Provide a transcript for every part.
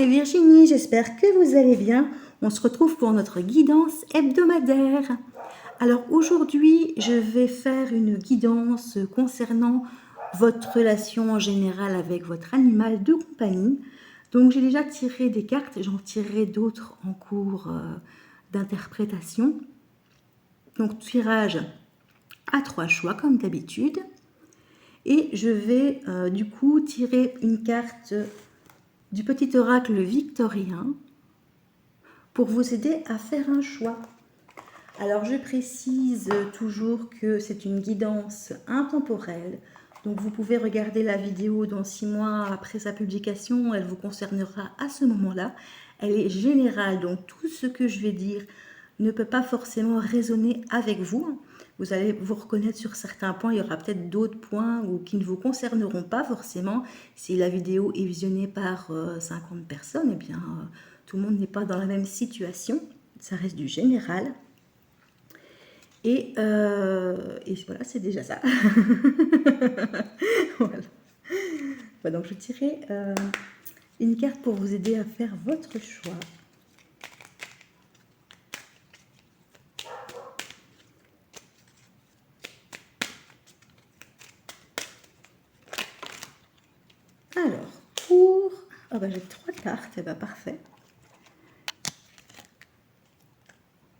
c'est Virginie, j'espère que vous allez bien. On se retrouve pour notre guidance hebdomadaire. Alors aujourd'hui, je vais faire une guidance concernant votre relation en général avec votre animal de compagnie. Donc j'ai déjà tiré des cartes, j'en tirerai d'autres en cours d'interprétation. Donc tirage à 3 choix comme d'habitude. Et je vais du coup tirer une carte du petit oracle victorien pour vous aider à faire un choix. Alors je précise toujours que c'est une guidance intemporelle, donc vous pouvez regarder la vidéo dans 6 mois après sa publication, elle vous concernera à ce moment-là. Elle est générale, donc tout ce que je vais dire ne peut pas forcément résonner avec vous. Vous allez vous reconnaître sur certains points, il y aura peut-être d'autres points qui ne vous concerneront pas forcément. Si la vidéo est visionnée par 50 personnes, eh bien tout le monde n'est pas dans la même situation, ça reste du général. Et voilà, c'est déjà ça. Voilà. Voilà, donc je tirerai une carte pour vous aider à faire votre choix. Alors, pour... Oh ben, j'ai 3 cartes, et ben parfait.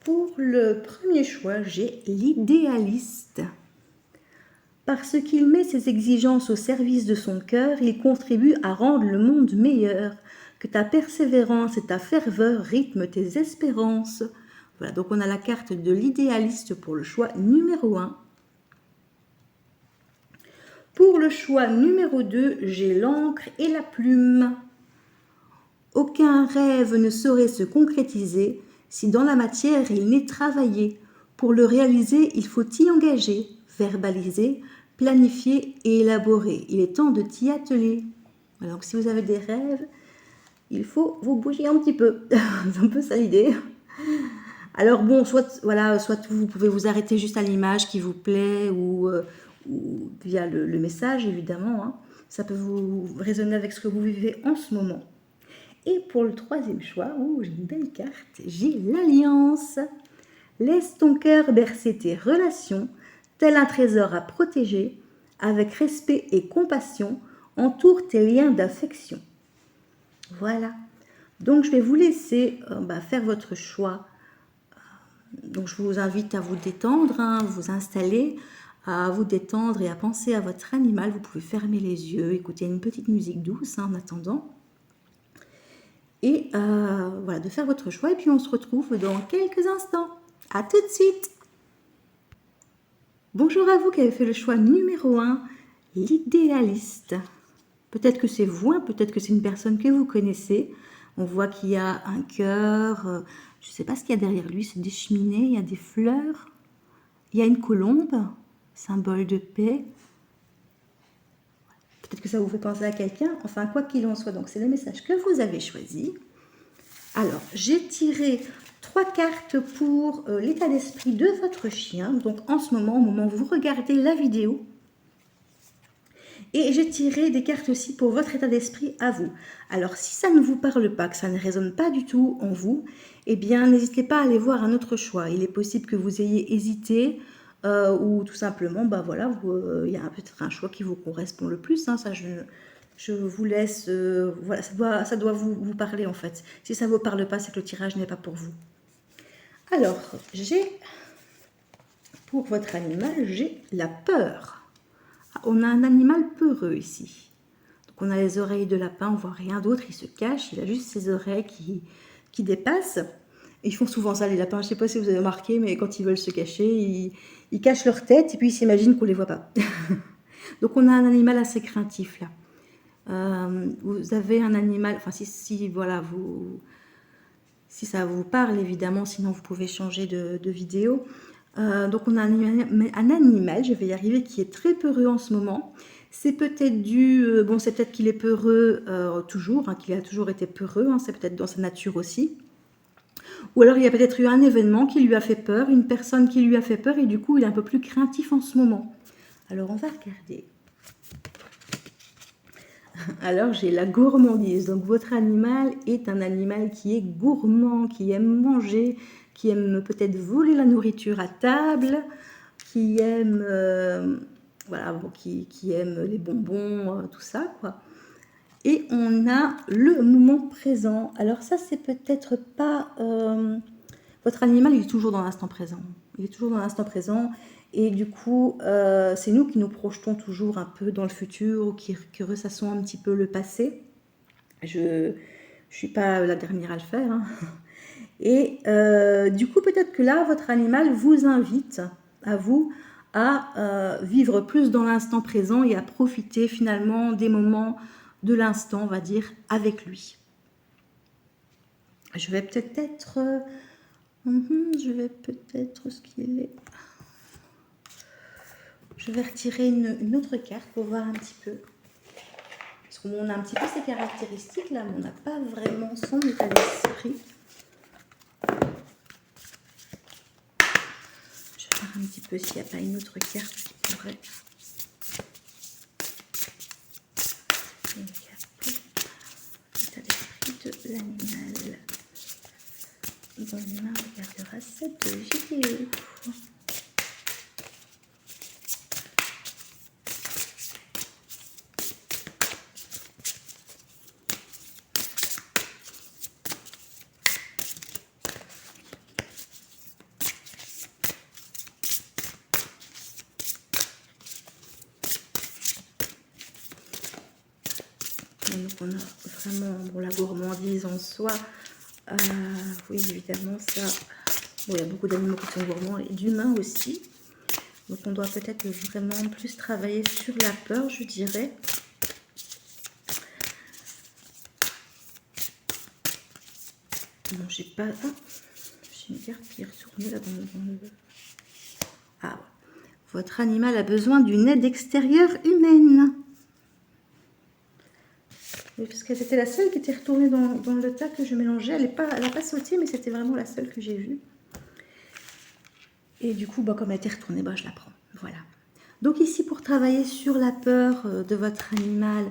Pour le premier choix, j'ai l'idéaliste. Parce qu'il met ses exigences au service de son cœur, il contribue à rendre le monde meilleur. Que ta persévérance et ta ferveur rythment tes espérances. Voilà, donc on a la carte de l'idéaliste pour le choix numéro 1. Pour le choix numéro 2, j'ai l'encre et la plume. Aucun rêve ne saurait se concrétiser si dans la matière il n'est travaillé. Pour le réaliser, il faut y engager, verbaliser, planifier et élaborer. Il est temps de t'y atteler. Voilà, donc si vous avez des rêves, il faut vous bouger un petit peu. C'est un peu ça l'idée. Alors bon, soit vous pouvez vous arrêter juste à l'image qui vous plaît ou via le message évidemment. Hein. Ça peut vous résonner avec ce que vous vivez en ce moment. Et pour le troisième choix, j'ai une belle carte, j'ai l'alliance. Laisse ton cœur bercer tes relations, tel un trésor à protéger, avec respect et compassion, entoure tes liens d'affection. Voilà. Donc je vais vous laisser faire votre choix. Donc je vous invite à vous détendre, vous installer, à vous détendre et à penser à votre animal. Vous pouvez fermer les yeux, écouter une petite musique douce en attendant. Et voilà, de faire votre choix. Et puis on se retrouve dans quelques instants. À tout de suite. Bonjour à vous qui avez fait le choix numéro 1, l'idéaliste. Peut-être que c'est vous, peut-être que c'est une personne que vous connaissez. On voit qu'il y a un cœur. Je ne sais pas ce qu'il y a derrière lui. C'est des cheminées, il y a des fleurs. Il y a une colombe, symbole de paix. Peut-être que ça vous fait penser à quelqu'un. Enfin, quoi qu'il en soit, donc c'est le message que vous avez choisi. Alors, j'ai tiré 3 cartes pour l'état d'esprit de votre chien. Donc, en ce moment, au moment où vous regardez la vidéo. Et j'ai tiré des cartes aussi pour votre état d'esprit à vous. Alors, si ça ne vous parle pas, que ça ne résonne pas du tout en vous, eh bien, n'hésitez pas à aller voir un autre choix. Il est possible que vous ayez hésité ou tout simplement, il y a peut-être un choix qui vous correspond le plus. Ça, je vous laisse... voilà, ça doit vous parler en fait. Si ça ne vous parle pas, c'est que le tirage n'est pas pour vous. Alors, pour votre animal, j'ai la peur. On a un animal peureux ici. Donc on a les oreilles de lapin, on voit rien d'autre, il se cache, il a juste ses oreilles qui dépassent. Ils font souvent ça les lapins, je ne sais pas si vous avez remarqué, mais quand ils veulent se cacher, ils cachent leur tête et puis ils s'imaginent qu'on ne les voit pas. Donc on a un animal assez craintif là. Vous avez un animal, enfin si ça vous parle évidemment, sinon vous pouvez changer de vidéo. Donc on a un animal, je vais y arriver, qui est très peureux en ce moment. C'est peut-être c'est peut-être qu'il est peureux toujours, qu'il a toujours été peureux, c'est peut-être dans sa nature aussi. Ou alors il y a peut-être eu un événement qui lui a fait peur, une personne qui lui a fait peur et du coup il est un peu plus craintif en ce moment. Alors on va regarder. Alors j'ai la gourmandise. Donc votre animal est un animal qui est gourmand, qui aime manger, qui aime peut-être voler la nourriture à table, qui aime, voilà, bon, qui aime les bonbons, tout ça, quoi. Et on a le moment présent. Alors ça, c'est peut-être pas... votre animal, il est toujours dans l'instant présent. Il est toujours dans l'instant présent. Et du coup, c'est nous qui nous projetons toujours un peu dans le futur ou qui ressassons un petit peu le passé. Je ne suis pas la dernière à le faire, hein. Et du coup, peut-être que là, votre animal vous invite, à vous, à vivre plus dans l'instant présent et à profiter finalement des moments de l'instant, on va dire, avec lui. Je vais peut-être... je vais peut-être ce qu'il est... Je vais retirer une autre carte pour voir un petit peu. Parce qu'on a un petit peu ses caractéristiques là, mais on n'a pas vraiment son état d'esprit. Je vais voir un petit peu s'il n'y a pas une autre carte qui pourrait... L'état d'esprit de l'animal. Bon, on regardera cette vidéo. Donc on a vraiment bon, la gourmandise en soi. Oui, évidemment, ça... Bon, il y a beaucoup d'animaux qui sont gourmands et d'humains aussi. Donc on doit peut-être vraiment plus travailler sur la peur, je dirais. Non, j'ai pas... Ah, j'ai une carte qui est retournée là dans le... Ah, votre animal a besoin d'une aide extérieure humaine. Oui, parce que c'était la seule qui était retournée dans le tas que je mélangeais. Elle n'a pas sauté, mais c'était vraiment la seule que j'ai vue. Et du coup, bah, comme elle était retournée, bah, je la prends. Voilà. Donc ici, pour travailler sur la peur de votre animal,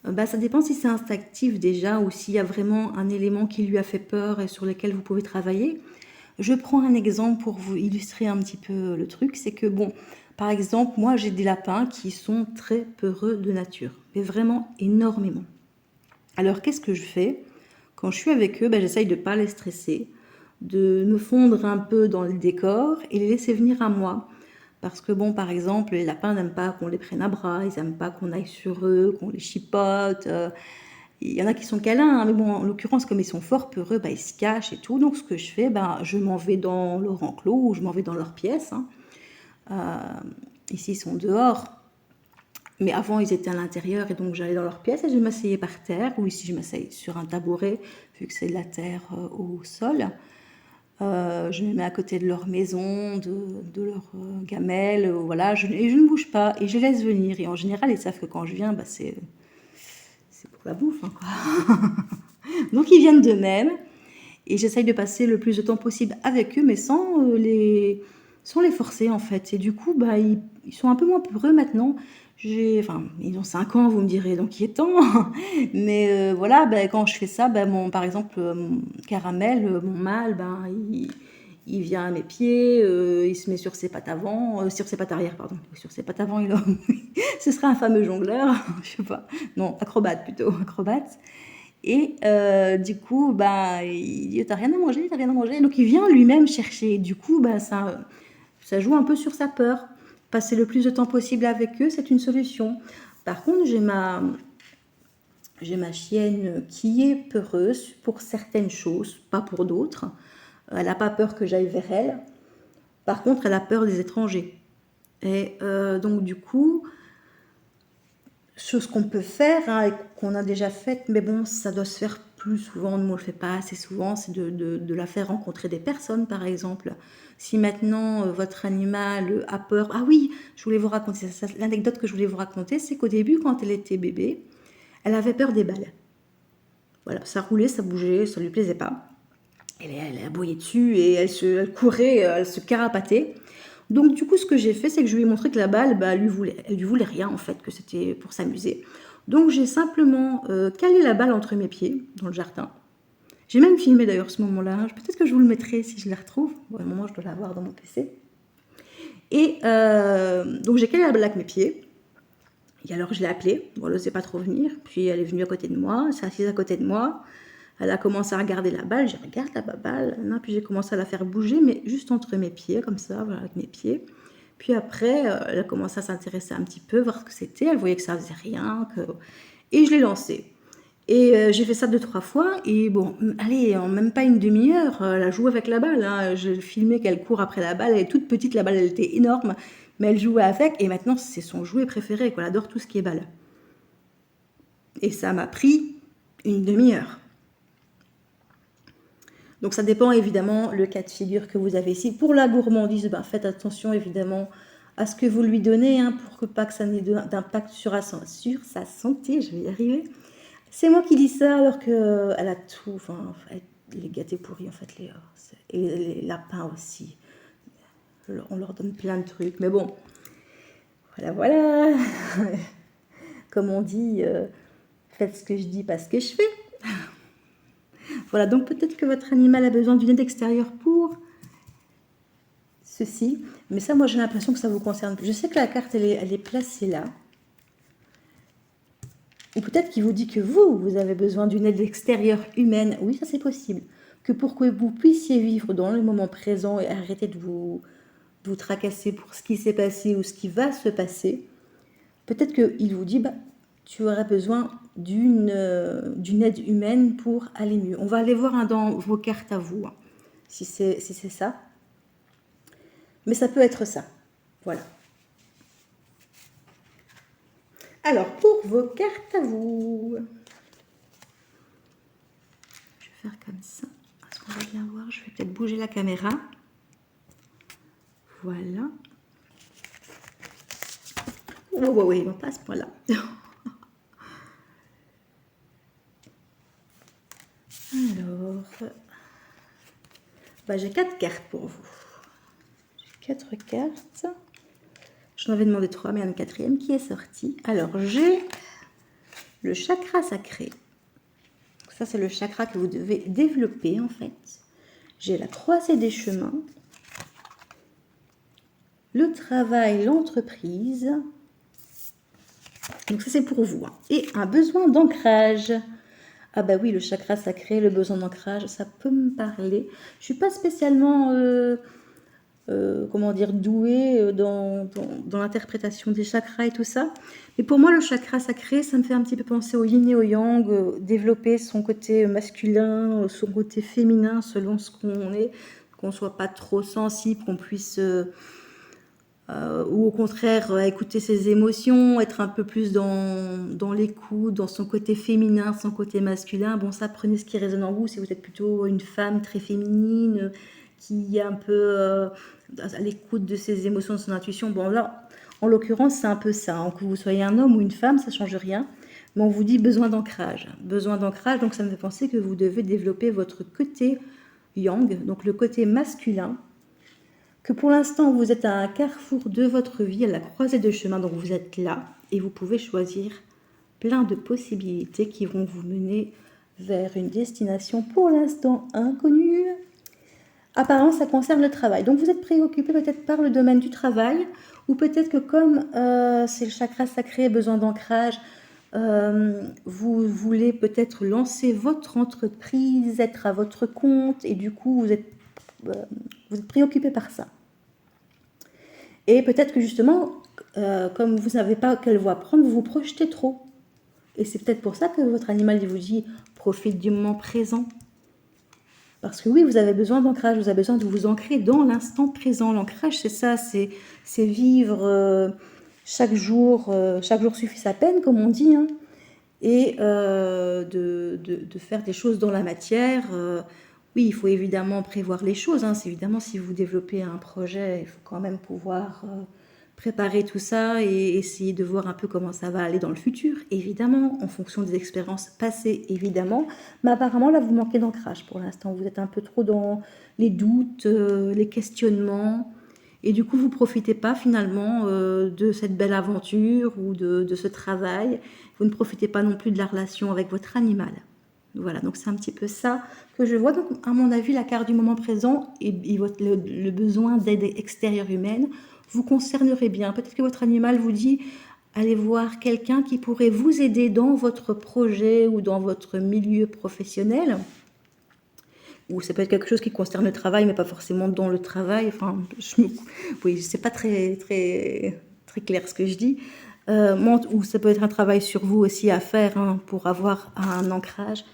bah, ça dépend si c'est instinctif déjà ou s'il y a vraiment un élément qui lui a fait peur et sur lequel vous pouvez travailler. Je prends un exemple pour vous illustrer un petit peu le truc. C'est que, bon, par exemple, moi, j'ai des lapins qui sont très peureux de nature. Mais vraiment énormément. Alors, qu'est-ce que je fais? Quand je suis avec eux, ben, j'essaye de ne pas les stresser, de me fondre un peu dans le décor et les laisser venir à moi. Parce que, bon, par exemple, les lapins n'aiment pas qu'on les prenne à bras, ils n'aiment pas qu'on aille sur eux, qu'on les chipote. Il y en a qui sont câlins, hein, mais bon, en l'occurrence, comme ils sont fort peureux, ben, ils se cachent et tout. Donc, ce que je fais, ben, je m'en vais dans leur enclos ou je m'en vais dans leur pièce, hein. Ici, ils sont dehors. Mais avant, ils étaient à l'intérieur et donc j'allais dans leur pièce et je m'asseyais par terre. Ou ici, je m'asseyais sur un tabouret, vu que c'est de la terre au sol. Je me mets à côté de leur maison, de leur gamelle, voilà. Et je ne bouge pas et je les laisse venir. Et en général, ils savent que quand je viens, bah, c'est pour la bouffe, hein, quoi. Donc, ils viennent d'eux-mêmes. Et j'essaye de passer le plus de temps possible avec eux, mais sans les forcer, en fait. Et du coup, bah, ils sont un peu moins peureux maintenant. Enfin, ils ont 5 ans, vous me direz, donc il est temps. Mais voilà, bah, quand je fais ça, bah, par exemple, Caramel, mon mâle, ben, il vient à mes pieds, il se met sur ses pattes avant, sur ses pattes arrière, pardon. Sur ses pattes avant, ce serait un fameux jongleur, je sais pas. Non, acrobate plutôt, acrobate. Et du coup, bah, il dit t'as rien à manger, t'as rien à manger. Donc il vient lui-même chercher. Du coup, bah, ça joue un peu sur sa peur. Passer le plus de temps possible avec eux, c'est une solution. Par contre, j'ai ma chienne qui est peureuse pour certaines choses, pas pour d'autres. Elle n'a pas peur que j'aille vers elle. Par contre, elle a peur des étrangers. Et donc du coup, chose qu'on peut faire, hein, et qu'on a déjà faite, mais bon, ça doit se faire plus souvent, nous on le fait pas assez souvent, c'est de la faire rencontrer des personnes, par exemple. Si maintenant votre animal a peur, ah oui, je voulais vous raconter ça, l'anecdote que je voulais vous raconter, c'est qu'au début, quand elle était bébé, elle avait peur des balles. Voilà, ça roulait, ça bougeait, ça lui plaisait pas. Elle aboyait dessus et elle courait, elle se carapatait. Donc du coup, ce que j'ai fait, c'est que je lui ai montré que la balle, bah, elle lui voulait rien en fait, que c'était pour s'amuser. Donc j'ai simplement calé la balle entre mes pieds dans le jardin. J'ai même filmé d'ailleurs ce moment-là. Peut-être que je vous le mettrai si je la retrouve. Bon, à un moment, je dois l'avoir dans mon PC. Et donc j'ai calé la balle avec mes pieds. Et alors je l'ai appelée. Bon, elle n'osait pas trop venir. Puis elle est venue à côté de moi. Elle s'est assise à côté de moi. Elle a commencé à regarder la balle. J'ai regardé la balle. Puis j'ai commencé à la faire bouger, mais juste entre mes pieds, comme ça, voilà, avec mes pieds. Puis après, elle a commencé à s'intéresser un petit peu, voir ce que c'était. Elle voyait que ça faisait rien. Et je l'ai lancée. Et j'ai fait ça 2-3 fois. Et bon, allez, en même pas une demi-heure, elle a joué avec la balle. Hein. Je filmais qu'elle court après la balle. Elle est toute petite, la balle, elle était énorme. Mais elle jouait avec. Et maintenant, c'est son jouet préféré. Elle adore tout ce qui est balle. Et ça m'a pris une demi-heure. Donc ça dépend évidemment le cas de figure que vous avez ici. Pour la gourmandise, faites attention évidemment à ce que vous lui donnez, pour que pas que ça n'ait d'impact sur sa santé, je vais y arriver. C'est moi qui dis ça alors qu'elle a tout, les gâtés pourris en fait, et les lapins aussi. On leur donne plein de trucs, mais bon, voilà. Comme on dit, faites ce que je dis, pas ce que je fais. Voilà, donc peut-être que votre animal a besoin d'une aide extérieure pour ceci. Mais ça, moi, j'ai l'impression que ça vous concerne. Je sais que la carte, elle est placée là. Ou peut-être qu'il vous dit que vous avez besoin d'une aide extérieure humaine. Oui, ça, c'est possible. Que pour que vous puissiez vivre dans le moment présent et arrêter de vous tracasser pour ce qui s'est passé ou ce qui va se passer, peut-être qu'il vous dit, tu auras besoin d'une aide humaine pour aller mieux. On va aller voir dans vos cartes à vous, si c'est ça. Mais ça peut être ça. Voilà. Alors, pour vos cartes à vous, je vais faire comme ça. Est-ce qu'on va bien voir? Je vais peut-être bouger la caméra. Voilà. Oui, on passe par là. Alors, j'ai 4 cartes pour vous. J'ai 4 cartes. J'en avais demandé 3, mais il y en a une 4e qui est sortie. Alors, j'ai le chakra sacré. Ça, c'est le chakra que vous devez développer, en fait. J'ai la croisée des chemins. Le travail, l'entreprise. Donc, ça, c'est pour vous. Et un besoin d'ancrage. Ah oui, le chakra sacré, le besoin d'ancrage, ça peut me parler. Je suis pas spécialement, douée dans l'interprétation des chakras et tout ça. Mais pour moi, le chakra sacré, ça me fait un petit peu penser au yin et au yang, développer son côté masculin, son côté féminin, selon ce qu'on est, qu'on soit pas trop sensible, qu'on puisse... ou au contraire écouter ses émotions, être un peu plus dans l'écoute, dans son côté féminin, son côté masculin. Bon, ça, prenez ce qui résonne en vous. Si vous êtes plutôt une femme très féminine, qui est un peu à l'écoute de ses émotions, de son intuition, bon là, en l'occurrence, c'est un peu ça. Que vous soyez un homme ou une femme, ça ne change rien. Mais on vous dit besoin d'ancrage. Besoin d'ancrage, donc ça me fait penser que vous devez développer votre côté yang, donc le côté masculin, que pour l'instant, vous êtes à un carrefour de votre vie, à la croisée de chemin, donc vous êtes là et vous pouvez choisir plein de possibilités qui vont vous mener vers une destination pour l'instant inconnue. Apparemment, ça concerne le travail. Donc, vous êtes préoccupé peut-être par le domaine du travail ou peut-être que comme c'est le chakra sacré, besoin d'ancrage, vous voulez peut-être lancer votre entreprise, être à votre compte et du coup, vous êtes préoccupé par ça. Et peut-être que justement, comme vous n'avez pas quelle voie prendre, vous vous projetez trop. Et c'est peut-être pour ça que votre animal vous dit « profite du moment présent ». Parce que oui, vous avez besoin d'ancrage, vous avez besoin de vous ancrer dans l'instant présent. L'ancrage, c'est ça, c'est vivre chaque jour suffit sa peine, comme on dit, et de faire des choses dans la matière. Oui, il faut évidemment prévoir les choses. C'est évidemment, si vous développez un projet, il faut quand même pouvoir préparer tout ça et essayer de voir un peu comment ça va aller dans le futur, évidemment, en fonction des expériences passées, évidemment. Mais apparemment, là, vous manquez d'ancrage pour l'instant. Vous êtes un peu trop dans les doutes, les questionnements. Et du coup, vous ne profitez pas finalement de cette belle aventure ou de ce travail. Vous ne profitez pas non plus de la relation avec votre animal. Voilà, donc c'est un petit peu ça que je vois. Donc, à mon avis, la carte du moment présent et le besoin d'aide extérieure humaine vous concernerait bien. Peut-être que votre animal vous dit, allez voir quelqu'un qui pourrait vous aider dans votre projet ou dans votre milieu professionnel. Ou ça peut être quelque chose qui concerne le travail, mais pas forcément dans le travail. Enfin, oui, c'est pas très clair ce que je dis. Ou ça peut être un travail sur vous aussi à faire hein, pour avoir un ancrage.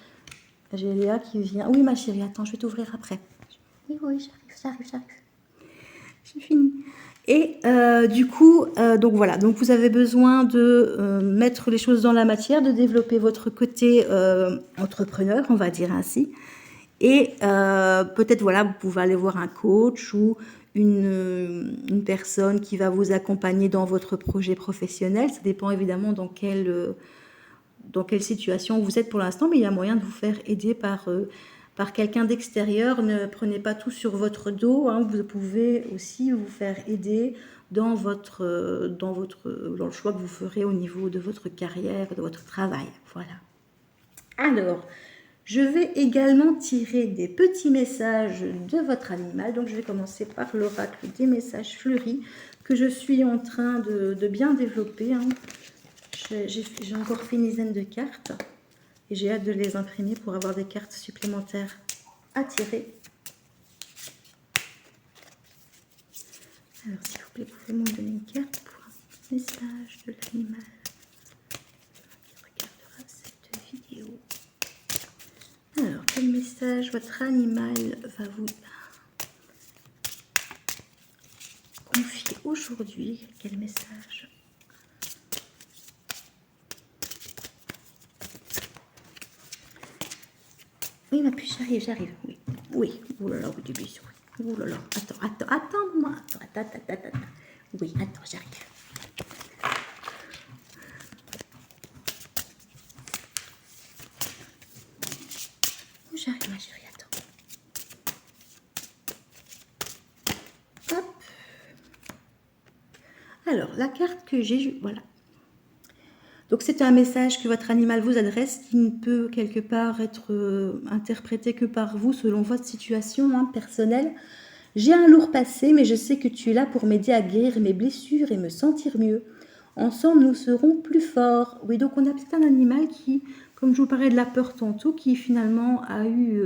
J'ai Léa qui vient. Oui, ma chérie, attends, je vais t'ouvrir après. Oui, j'arrive. J'ai fini. Et du coup, donc voilà, donc vous avez besoin de mettre les choses dans la matière, de développer votre côté entrepreneur, on va dire ainsi. Et peut-être, voilà, vous pouvez aller voir un coach ou une personne qui va vous accompagner dans votre projet professionnel. Ça dépend évidemment dans quelle situation vous êtes pour l'instant, mais il y a moyen de vous faire aider par quelqu'un d'extérieur. Ne prenez pas tout sur votre dos. Hein. Vous pouvez aussi vous faire aider dans le choix que vous ferez au niveau de votre carrière, de votre travail. Voilà. Alors, je vais également tirer des petits messages de votre animal. Donc, je vais commencer par l'oracle des messages fleuris que je suis en train de bien développer. Hein. J'ai encore fait une dizaine de cartes et j'ai hâte de les imprimer pour avoir des cartes supplémentaires à tirer. Alors, s'il vous plaît, pouvez-vous me donner une carte pour un message de l'animal qui regardera cette vidéo. Alors, quel message votre animal va vous confier aujourd'hui? Quel message? Oui, ma puce, j'arrive. Oui. Oh là là, oui, des bisous. Oh là là. Attends, maman. Attends. Oui, attends, j'arrive. Oh, j'arrive, ma chérie, attends. Hop. Alors, la carte que j'ai, voilà. Donc c'est un message que votre animal vous adresse qui ne peut quelque part être interprété que par vous selon votre situation hein, personnelle. J'ai un lourd passé, mais je sais que tu es là pour m'aider à guérir mes blessures et me sentir mieux. Ensemble, nous serons plus forts. Oui, donc on a peut-être un animal qui, comme je vous parlais de la peur tantôt, qui finalement a eu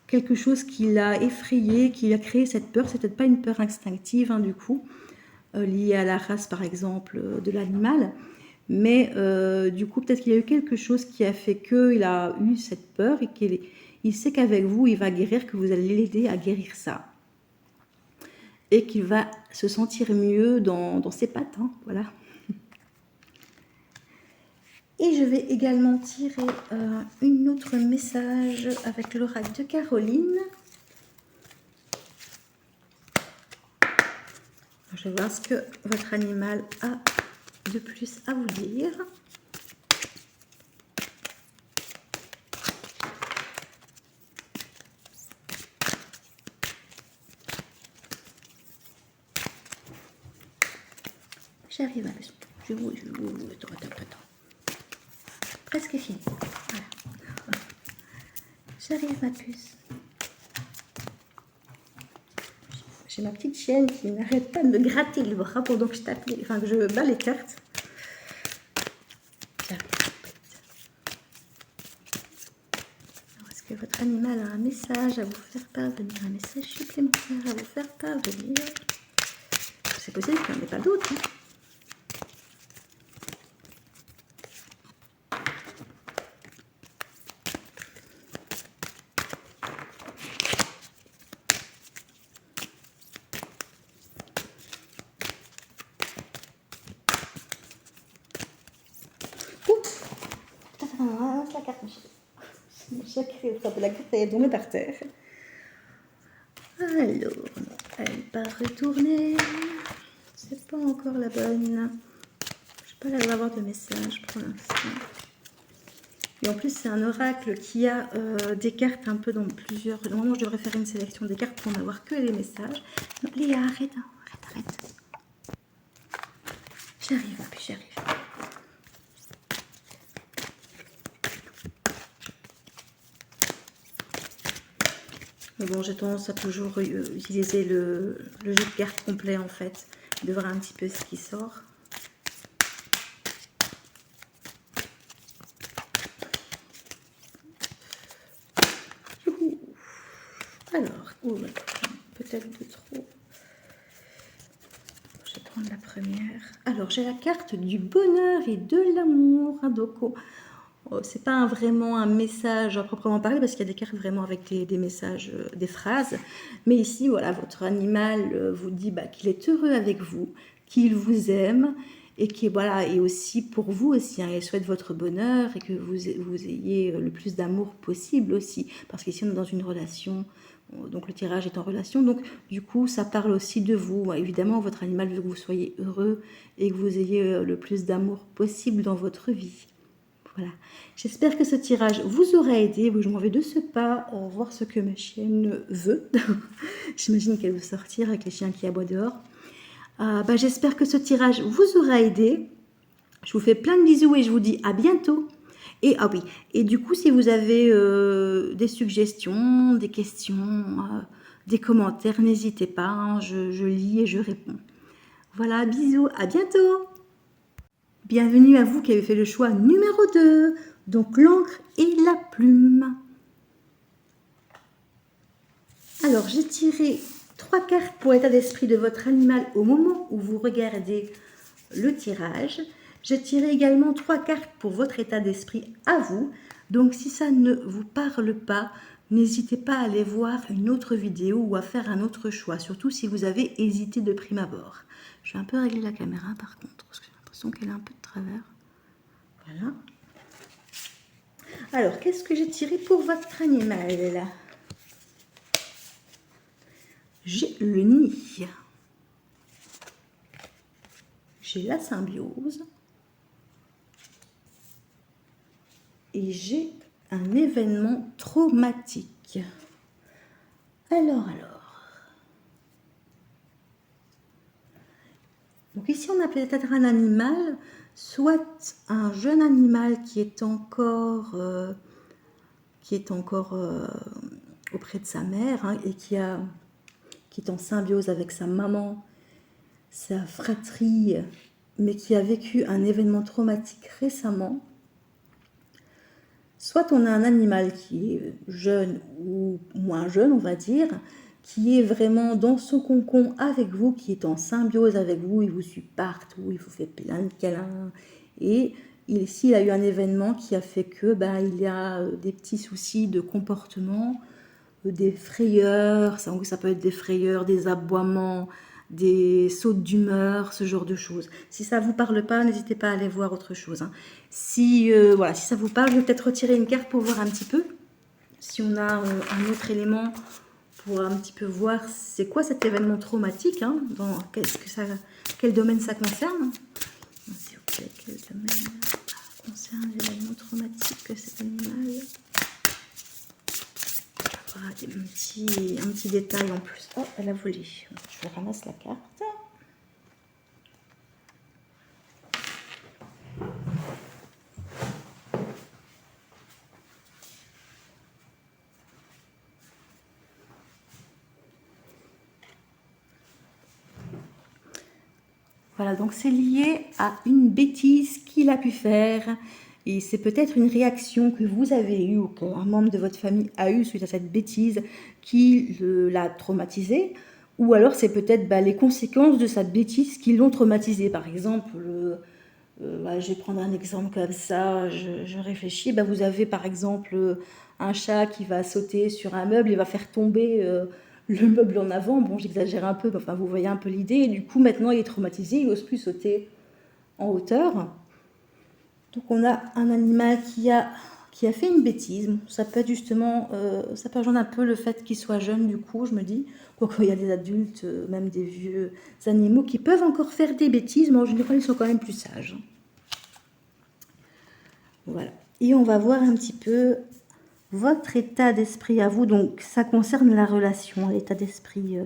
quelque chose qui l'a effrayé, qui a créé cette peur. C'est peut-être pas une peur instinctive, hein, du coup, liée à la race, par exemple, de l'animal. Mais du coup, peut-être qu'il y a eu quelque chose qui a fait qu'il a eu cette peur et qu'il sait qu'avec vous, il va guérir, que vous allez l'aider à guérir ça. Et qu'il va se sentir mieux dans ses pattes. Hein, voilà. Et je vais également tirer un autre message avec l'oracle de Caroline. Je vais voir ce que votre animal a de plus à vous dire. J'arrive à attends. Presque fini. Voilà. J'arrive ma puce. J'ai ma petite chienne qui n'arrête pas de me gratter le bras pendant que je bats les cartes. Est-ce que votre animal a un message à vous faire parvenir, un message supplémentaire à vous faire parvenir? C'est possible qu'il n'y en ait pas d'autres. Hein. La carte, chaque frappe la carte, elle est tombée par terre. Alors, elle va retourner. C'est pas encore la bonne. Je n'ai pas l'air d'avoir de message pour l'instant. Et en plus, c'est un oracle qui a des cartes un peu dans plusieurs... Normalement, je devrais faire une sélection des cartes pour n'avoir que les messages. Non, Léa, arrête, hein, arrête. J'arrive, puis j'arrive. Mais bon, j'ai tendance à toujours utiliser le jeu de cartes complet, en fait, de voir un petit peu ce qui sort. Alors, peut-être de trop. Je vais prendre la première. Alors, j'ai la carte du bonheur et de l'amour. Donc, c'est pas vraiment un message à proprement parler, parce qu'il y a des cartes vraiment avec des messages, des phrases. Mais ici, voilà, votre animal vous dit qu'il est heureux avec vous, qu'il vous aime, et qui voilà, et aussi pour vous aussi, hein, il souhaite votre bonheur et que vous ayez le plus d'amour possible aussi, parce qu'ici on est dans une relation, donc le tirage est en relation, donc du coup ça parle aussi de vous. Évidemment, votre animal veut que vous soyez heureux et que vous ayez le plus d'amour possible dans votre vie. Voilà, j'espère que ce tirage vous aura aidé. Je m'en vais de ce pas voir ce que ma chienne veut. J'imagine qu'elle veut sortir avec les chiens qui aboient dehors. J'espère que ce tirage vous aura aidé. Je vous fais plein de bisous et je vous dis à bientôt. Et oui, et du coup, si vous avez des suggestions, des questions, des commentaires, n'hésitez pas, hein, je lis et je réponds. Voilà, bisous, à bientôt. Bienvenue à vous qui avez fait le choix numéro 2, donc l'encre et la plume. Alors, j'ai tiré 3 cartes pour l'état d'esprit de votre animal au moment où vous regardez le tirage. J'ai tiré également 3 cartes pour votre état d'esprit à vous. Donc, si ça ne vous parle pas, n'hésitez pas à aller voir une autre vidéo ou à faire un autre choix, surtout si vous avez hésité de prime abord. Je vais un peu régler la caméra par contre, parce que j'ai l'impression qu'elle est un peu de travers. Voilà. Alors, qu'est-ce que j'ai tiré pour votre animal là? J'ai le nid. J'ai la symbiose. Et j'ai un événement traumatique. Alors. Donc ici, on a peut-être un animal, soit un jeune animal qui est encore auprès de sa mère, hein, et qui est en symbiose avec sa maman, sa fratrie, mais qui a vécu un événement traumatique récemment. Soit on a un animal qui est jeune ou moins jeune, on va dire, qui est vraiment dans son cocon avec vous, qui est en symbiose avec vous, il vous suit partout, il vous fait plein de câlins. Et s'il a eu un événement qui a fait que il a des petits soucis de comportement, des frayeurs, ça peut être des frayeurs, des aboiements, des sautes d'humeur, ce genre de choses. Si ça ne vous parle pas, n'hésitez pas à aller voir autre chose, hein. Si ça vous parle, je vais peut-être retirer une carte pour voir un petit peu. Si on a un autre élément pour un petit peu voir c'est quoi cet événement traumatique, hein, quel domaine ça concerne. S'il vous plaît, quel domaine concerne l'événement traumatique que cet animal. Voilà, un petit détail en plus. Oh, elle a volé. Je ramasse la carte. Voilà, donc c'est lié à une bêtise qu'il a pu faire. Et c'est peut-être une réaction que vous avez eue ou qu'un membre de votre famille a eue suite à cette bêtise qui l'a traumatisé. Ou alors c'est peut-être les conséquences de cette bêtise qui l'ont traumatisé. Par exemple, je vais prendre un exemple comme ça, je réfléchis. Vous avez par exemple un chat qui va sauter sur un meuble et va faire tomber le meuble en avant. Bon, j'exagère un peu, mais enfin vous voyez un peu l'idée. Et du coup, maintenant il est traumatisé, il n'ose plus sauter en hauteur. Donc on a un animal qui a fait une bêtise. Ça peut être justement, ça peut rejoindre un peu le fait qu'il soit jeune du coup, je me dis. Donc il y a des adultes, même des vieux animaux qui peuvent encore faire des bêtises, mais en général ils sont quand même plus sages. Voilà. Et on va voir un petit peu votre état d'esprit à vous. Donc, ça concerne la relation, l'état d'esprit.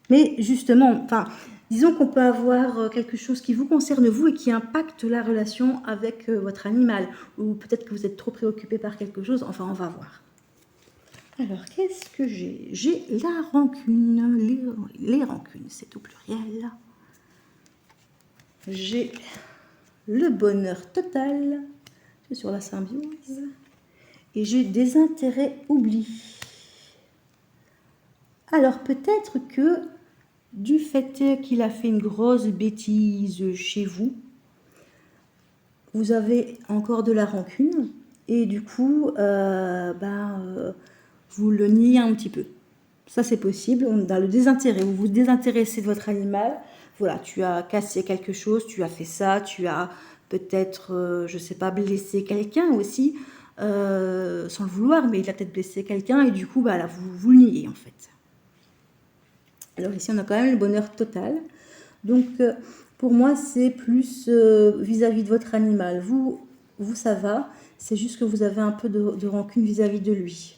Mais justement, enfin, disons qu'on peut avoir quelque chose qui vous concerne vous et qui impacte la relation avec votre animal. Ou peut-être que vous êtes trop préoccupé par quelque chose. Enfin, on va voir. Alors, qu'est-ce que j'ai? J'ai la rancune. Les rancunes, c'est au pluriel. J'ai le bonheur total. C'est sur la symbiose. Et j'ai des intérêts oubliés. Alors, peut-être que du fait qu'il a fait une grosse bêtise chez vous, vous avez encore de la rancune et du coup, vous le niez un petit peu. Ça, c'est possible. On a le désintérêt. Vous vous désintéressez de votre animal. Voilà, tu as cassé quelque chose, tu as fait ça, tu as peut-être, je ne sais pas, blessé quelqu'un aussi, sans le vouloir, mais il a peut-être blessé quelqu'un et du coup, là, vous le niez en fait. Alors ici, on a quand même le bonheur total. Donc, pour moi, c'est plus vis-à-vis de votre animal. Vous, ça va. C'est juste que vous avez un peu de rancune vis-à-vis de lui.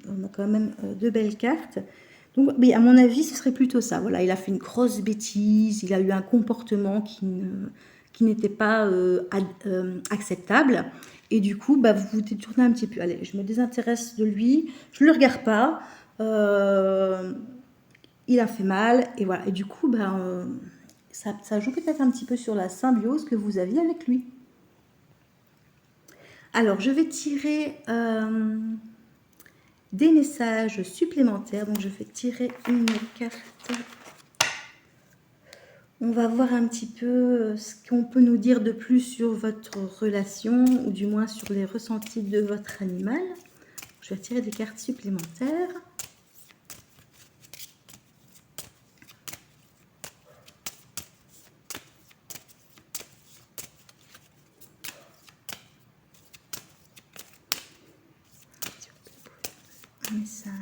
On a quand même deux belles cartes. Donc, mais à mon avis, ce serait plutôt ça. Voilà, il a fait une grosse bêtise. Il a eu un comportement qui n'était pas acceptable. Et du coup, vous vous détournez un petit peu. Allez, je me désintéresse de lui. Je ne le regarde pas. Il a fait mal. Et voilà. Et du coup, ça joue peut-être un petit peu sur la symbiose que vous aviez avec lui. Alors, je vais tirer des messages supplémentaires. Donc, je vais tirer une carte. On va voir un petit peu ce qu'on peut nous dire de plus sur votre relation, ou du moins sur les ressentis de votre animal. Je vais tirer des cartes supplémentaires. Un message.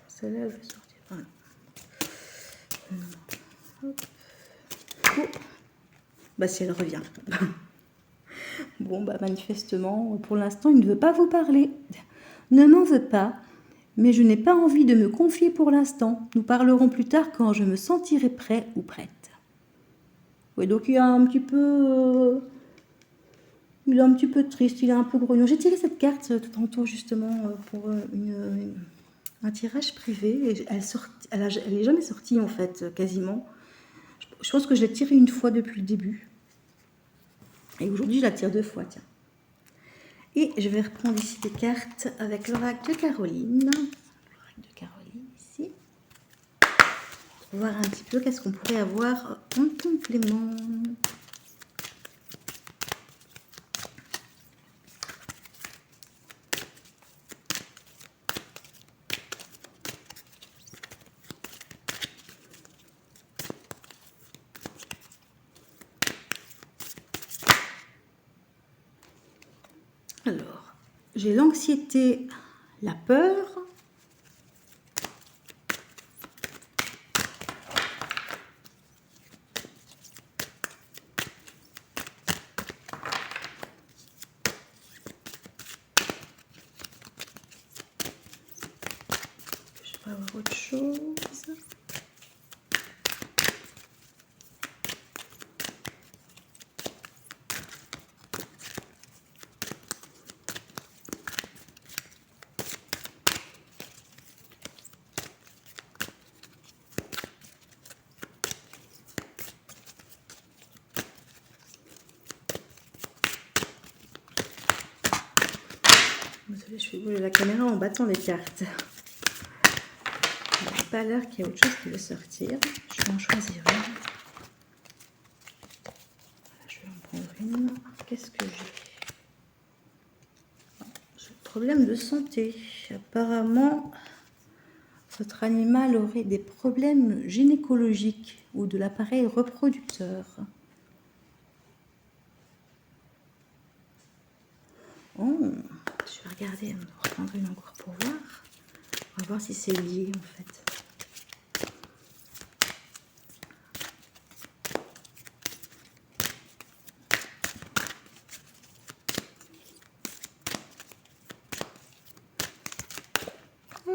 Celle-là, elle va sortir. Voilà. Hop. Oh. Si elle revient. Bon, manifestement, pour l'instant, il ne veut pas vous parler. Ne m'en veux pas, mais je n'ai pas envie de me confier pour l'instant. Nous parlerons plus tard quand je me sentirai prêt ou prête. Oui, donc il est un petit peu... il est un petit peu triste, il est un peu grognon. J'ai tiré cette carte tantôt, justement, pour un tirage privé. Et elle est jamais sortie, en fait, quasiment. Je pense que je l'ai tirée une fois depuis le début. Et aujourd'hui, je la tire 2 fois, tiens. Et je vais reprendre ici des cartes avec l'oracle de Caroline. L'oracle de Caroline, ici. Pour voir un petit peu qu'est-ce qu'on pourrait avoir en complément. Alors, j'ai l'anxiété, la peur. Je vais avoir autre chose. Désolée, je fais bouger la caméra en battant les cartes. Il n'a pas l'air qu'il y a autre chose qui veut sortir. Je vais en choisir une. Je vais en prendre une. Qu'est-ce que j'ai? J'ai un problème de santé. Apparemment, votre animal aurait des problèmes gynécologiques ou de l'appareil reproducteur. Oh, je vais regarder, reprendre une encore pour voir. On va voir si c'est lié en fait.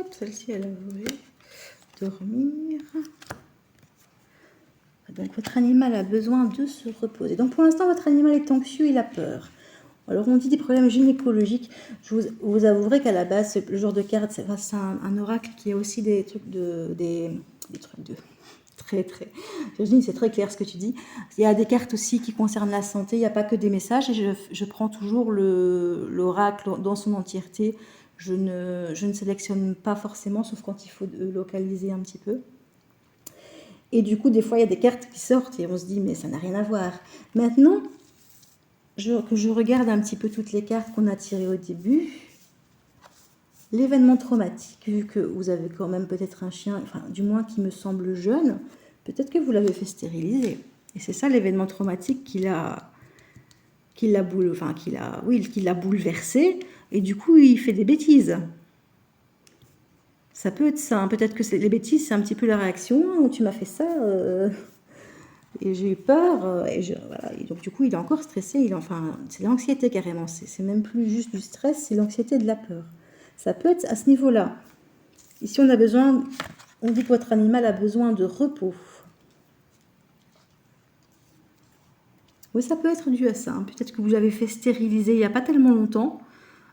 Hop, celle-ci, elle a volé. Dormir. Donc, votre animal a besoin de se reposer. Donc, pour l'instant, votre animal est anxieux, il a peur. Alors, on dit des problèmes gynécologiques. Je vous avouerai qu'à la base, le genre de carte, c'est un oracle qui a aussi des trucs des trucs de très, Virginie, c'est très clair ce que tu dis. Il y a des cartes aussi qui concernent la santé. Il n'y a pas que des messages. Et je prends toujours l'oracle dans son entièreté. Je ne sélectionne pas forcément, sauf quand il faut localiser un petit peu. Et du coup, des fois, il y a des cartes qui sortent et on se dit, mais ça n'a rien à voir. Maintenant, que je regarde un petit peu toutes les cartes qu'on a tirées au début, l'événement traumatique, vu que vous avez quand même peut-être un chien, enfin, du moins qui me semble jeune, peut-être que vous l'avez fait stériliser. Et c'est ça l'événement traumatique qui l'a bouleversé. Et du coup, il fait des bêtises. Ça peut être ça. Hein. Peut-être que les bêtises, c'est un petit peu la réaction. Oh, tu m'as fait ça. Et j'ai eu peur. Voilà. Et donc, du coup, il est encore stressé. C'est l'anxiété carrément. C'est même plus juste du stress, c'est l'anxiété et de la peur. Ça peut être à ce niveau-là. Ici, on dit que votre animal a besoin de repos. Oui, ça peut être dû à ça. Hein. Peut-être que vous l'avez fait stériliser il n'y a pas tellement longtemps.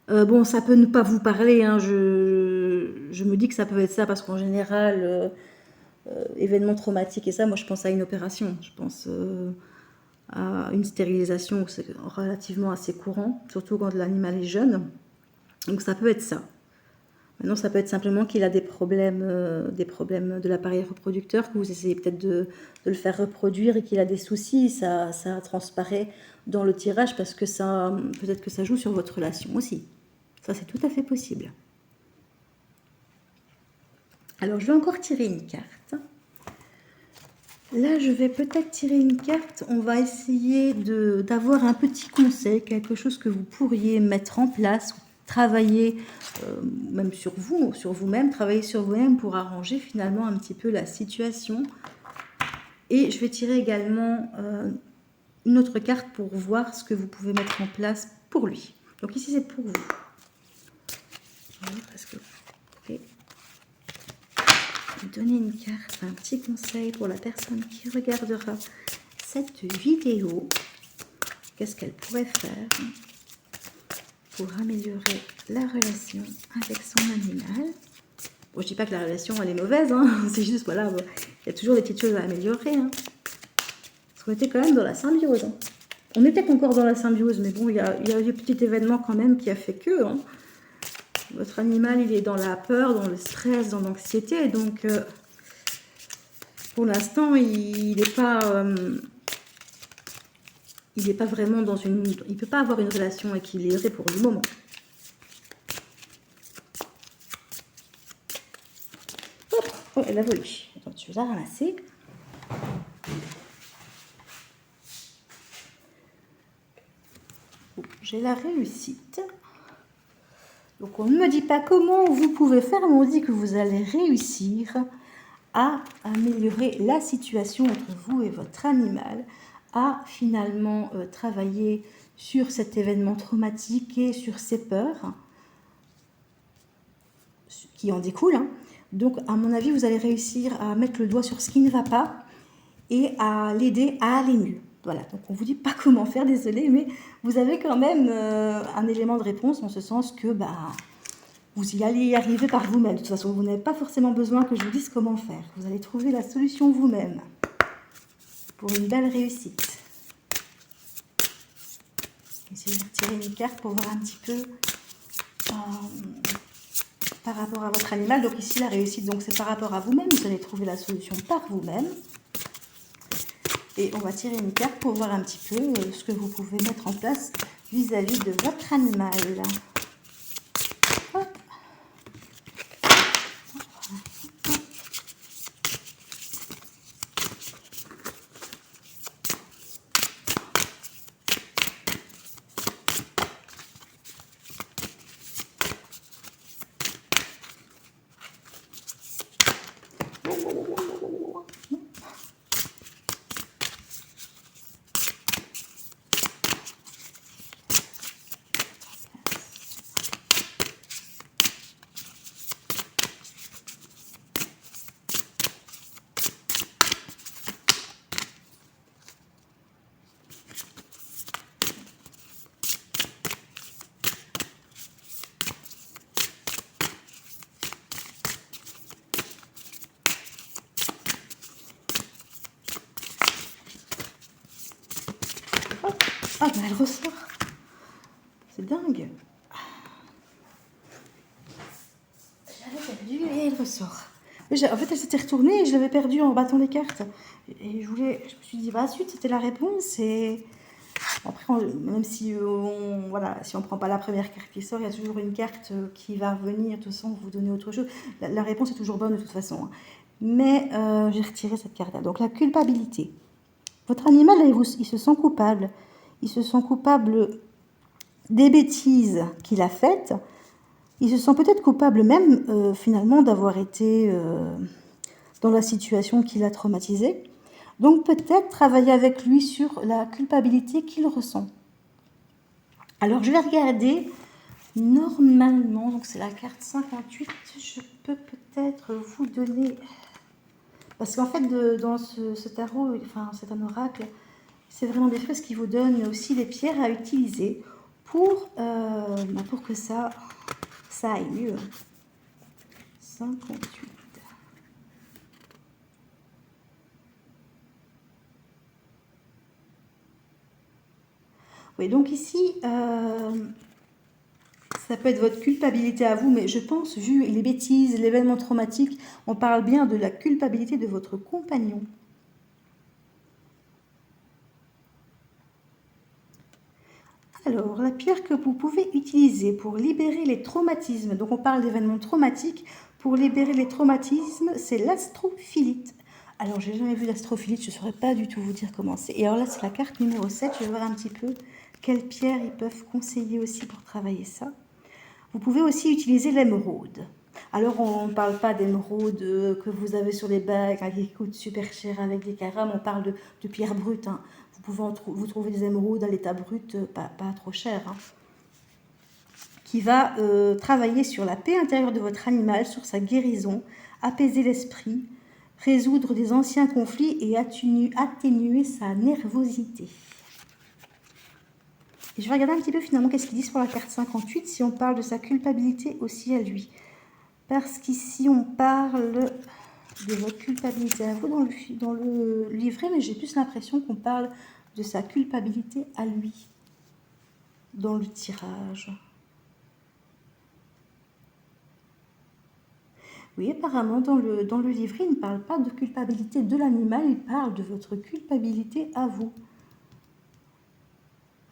Bon, ça peut ne pas vous parler. Hein. Je me dis que ça peut être ça parce qu'en général, événement traumatique et ça, moi je pense à une opération. Je pense à une stérilisation où c'est relativement assez courant, surtout quand l'animal est jeune. Donc ça peut être ça. Maintenant, ça peut être simplement qu'il a des problèmes de l'appareil reproducteur, que vous essayez peut-être de le faire reproduire et qu'il a des soucis. Ça transparaît dans le tirage parce que peut-être que ça joue sur votre relation aussi. Ça, c'est tout à fait possible. Alors, je vais encore tirer une carte. Là, je vais peut-être tirer une carte. On va essayer d'avoir un petit conseil, quelque chose que vous pourriez mettre en place, travailler même sur vous-même, travailler sur vous-même pour arranger finalement un petit peu la situation. Et je vais tirer également une autre carte pour voir ce que vous pouvez mettre en place pour lui. Donc ici, c'est pour vous. Parce que vous pouvez donner une carte, un petit conseil pour la personne qui regardera cette vidéo. Qu'est-ce qu'elle pourrait faire pour améliorer la relation avec son animal? Bon, je dis pas que la relation elle est mauvaise, hein. C'est juste voilà, bon, il y a toujours des petites choses à améliorer. Hein. Parce qu'on était quand même dans la symbiose. Hein. On était encore dans la symbiose, mais bon, il y a eu un petit événement quand même qui a fait que hein, votre animal il est dans la peur, dans le stress, dans l'anxiété, donc pour l'instant il n'est pas vraiment dans il peut pas avoir une relation équilibrée pour le moment. Hop, oh, elle a volé. Attends, tu vas la ramasser. Bon, j'ai la réussite. Donc on ne me dit pas comment vous pouvez faire, mais on dit que vous allez réussir à améliorer la situation entre vous et votre animal, à finalement travailler sur cet événement traumatique et sur ses peurs qui en découlent. Hein. Donc à mon avis, vous allez réussir à mettre le doigt sur ce qui ne va pas et à l'aider à aller mieux. Voilà, donc on ne vous dit pas comment faire, désolé, mais vous avez quand même un élément de réponse en ce sens que vous y allez y arriver par vous-même. De toute façon, vous n'avez pas forcément besoin que je vous dise comment faire. Vous allez trouver la solution vous-même pour une belle réussite. Essayez de tirer une carte pour voir un petit peu par rapport à votre animal. Donc ici, la réussite, donc c'est par rapport à vous-même. Vous allez trouver la solution par vous-même. Et on va tirer une carte pour voir un petit peu ce que vous pouvez mettre en place vis-à-vis de votre animal. Hop. Ah, ben elle ressort. C'est dingue. Je l'avais perdue et elle ressort. En fait, elle s'était retournée et je l'avais perdue en battant les cartes. Et je me suis dit, bah zut, c'était la réponse. Et après, même si voilà, si on prend pas la première carte qui sort, il y a toujours une carte qui va revenir, de toute façon, vous donner autre chose. La réponse est toujours bonne de toute façon. Hein. Mais j'ai retiré cette carte-là. Donc la culpabilité. Votre animal, là, il se sent coupable. Il se sent coupable des bêtises qu'il a faites. Il se sent peut-être coupable même, finalement, d'avoir été dans la situation qui l'a traumatisé. Donc peut-être travailler avec lui sur la culpabilité qu'il ressent. Alors je vais regarder, normalement, donc c'est la carte 58, je peux peut-être vous donner... Parce qu'en fait, dans ce tarot, enfin c'est un oracle, c'est vraiment des choses qui vous donnent aussi des pierres à utiliser pour que ça aille mieux. 58. Oui, donc ici, ça peut être votre culpabilité à vous, mais je pense, vu les bêtises, l'événement traumatique, on parle bien de la culpabilité de votre compagnon. Alors, la pierre que vous pouvez utiliser pour libérer les traumatismes, donc on parle d'événements traumatiques, pour libérer les traumatismes, c'est l'astrophilite. Alors, j'ai jamais vu l'astrophilite, je ne saurais pas du tout vous dire comment c'est. Et alors là, c'est la carte numéro 7, je vais voir un petit peu quelles pierres ils peuvent conseiller aussi pour travailler ça. Vous pouvez aussi utiliser l'émeraude. Alors, on ne parle pas d'émeraude que vous avez sur les bagues qui coûtent super cher avec des carats, on parle de pierres brutes. Hein. Vous pouvez vous trouver des émeraudes à l'état brut, pas trop cher. Hein. Qui va travailler sur la paix intérieure de votre animal, sur sa guérison, apaiser l'esprit, résoudre des anciens conflits et atténuer sa nervosité. Et je vais regarder un petit peu finalement qu'est-ce qu'ils disent pour la carte 58, si on parle de sa culpabilité aussi à lui. Parce qu'ici, on parle de votre culpabilité à vous dans le livret, mais j'ai plus l'impression qu'on parle de sa culpabilité à lui dans le tirage. Oui, apparemment, dans le livret, il ne parle pas de culpabilité de l'animal, il parle de votre culpabilité à vous.